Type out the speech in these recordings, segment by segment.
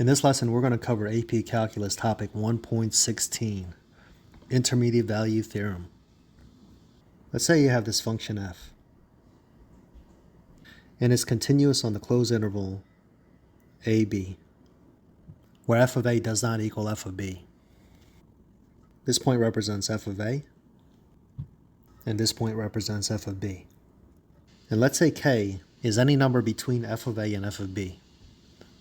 In this lesson, we're going to cover AP Calculus topic 1.16, Intermediate Value Theorem. Let's say you have this function f, and it's continuous on the closed interval ab, where f of a does not equal f of b. This point represents f of a, and this point represents f of b. And let's say k is any number between f of a and f of b.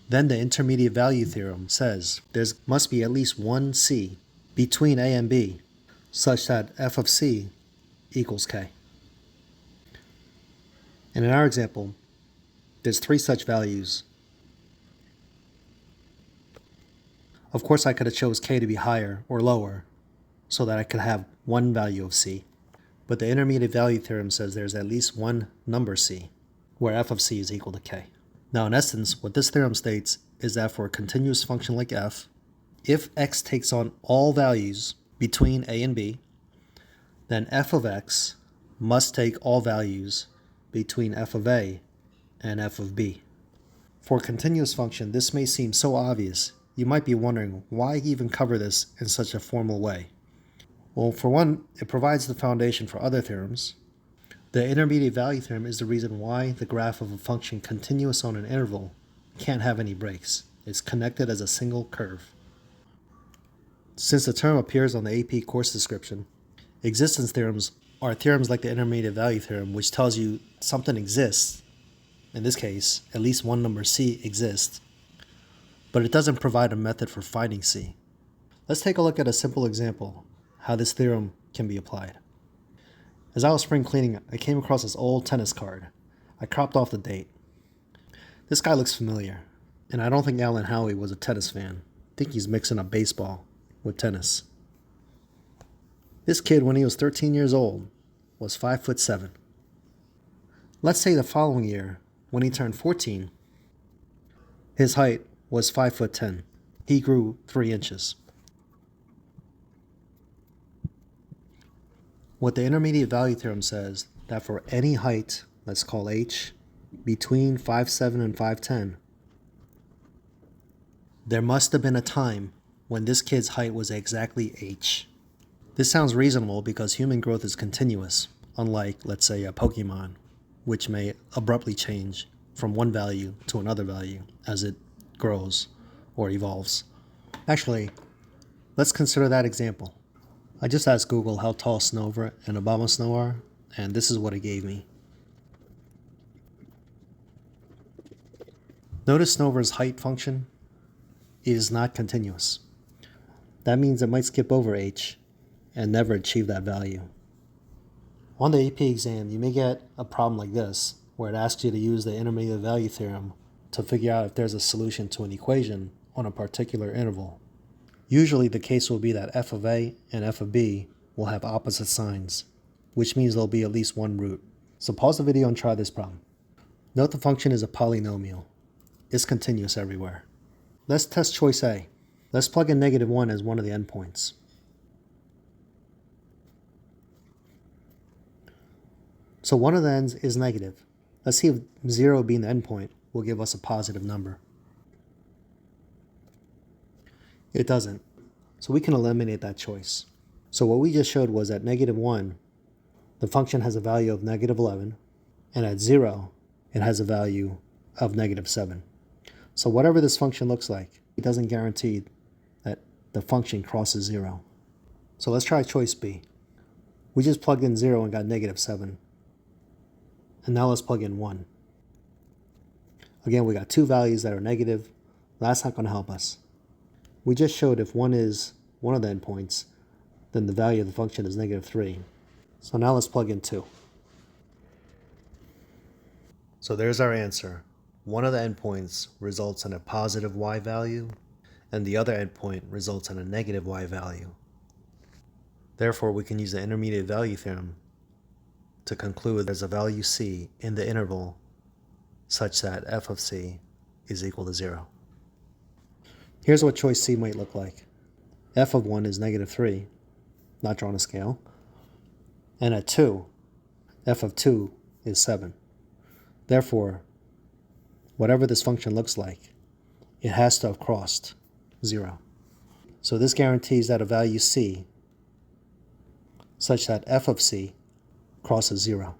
Then the intermediate value theorem says there must be at least one c between a and b such that f of c equals k. And in our example, there's three such values. Of course, I could have chose k to be higher or lower so that I could have one value of c. But the intermediate value theorem says there's at least one number c where f of c is equal to k. Now, in essence, what this theorem states is that for a continuous function like f, if x takes on all values between a and b, then f of x must take all values between f of a and f of b. For a continuous function, this may seem so obvious, you might be wondering why even cover this in such a formal way. Well, for one, it provides the foundation for other theorems. The intermediate value theorem is the reason why the graph of a function continuous on an interval can't have any breaks. It's connected as a single curve. Since the term appears on the AP course description, existence theorems are theorems like the intermediate value theorem, which tells you something exists. In this case, at least one number c exists, but it doesn't provide a method for finding c. Let's take a look at a simple example how this theorem can be applied. As I was spring cleaning, I came across this old tennis card. I cropped off the date. This guy looks familiar, and I don't think Alan Howie was a tennis fan. I think he's mixing up baseball with tennis. This kid, when he was 13 years old, was 5'7". Let's say the following year, when he turned 14, his height was 5'10". He grew 3 inches. What the intermediate value theorem says that for any height, let's call h, between 5'7" and 5'10", there must have been a time when this kid's height was exactly h. This sounds reasonable because human growth is continuous, unlike, let's say, a Pokemon, which may abruptly change from one value to another value as it grows or evolves. Actually, let's consider that example. I just asked Google how tall Snover and Obama Snow are, and this is what it gave me. Notice Snover's height function is not continuous. That means it might skip over h and never achieve that value. On the AP exam, you may get a problem like this, where it asks you to use the intermediate value theorem to figure out if there's a solution to an equation on a particular interval. Usually the case will be that f of a and f of b will have opposite signs, which means there'll be at least one root. So pause the video and try this problem. Note the function is a polynomial. It's continuous everywhere. Let's test choice A. Let's plug in -1 as one of the endpoints. So one of the ends is negative. Let's see if 0 being the endpoint will give us a positive number. It doesn't. So we can eliminate that choice. So what we just showed was at -1, the function has a value of -11, and at 0, it has a value of -7. So whatever this function looks like, it doesn't guarantee that the function crosses 0. So let's try choice B. We just plugged in 0 and got -7. And now let's plug in 1. Again, we got two values that are negative. That's not going to help us. We just showed if 1 is one of the endpoints, then the value of the function is -3. So now let's plug in 2. So there's our answer. One of the endpoints results in a positive y value, and the other endpoint results in a negative y value. Therefore, we can use the intermediate value theorem to conclude there's a value c in the interval such that f of c is equal to 0. Here's what choice C might look like. F of 1 is -3, not drawn a scale. And at 2, f of 2 is 7. Therefore, whatever this function looks like, it has to have crossed 0. So this guarantees that a value c such that f of c crosses 0.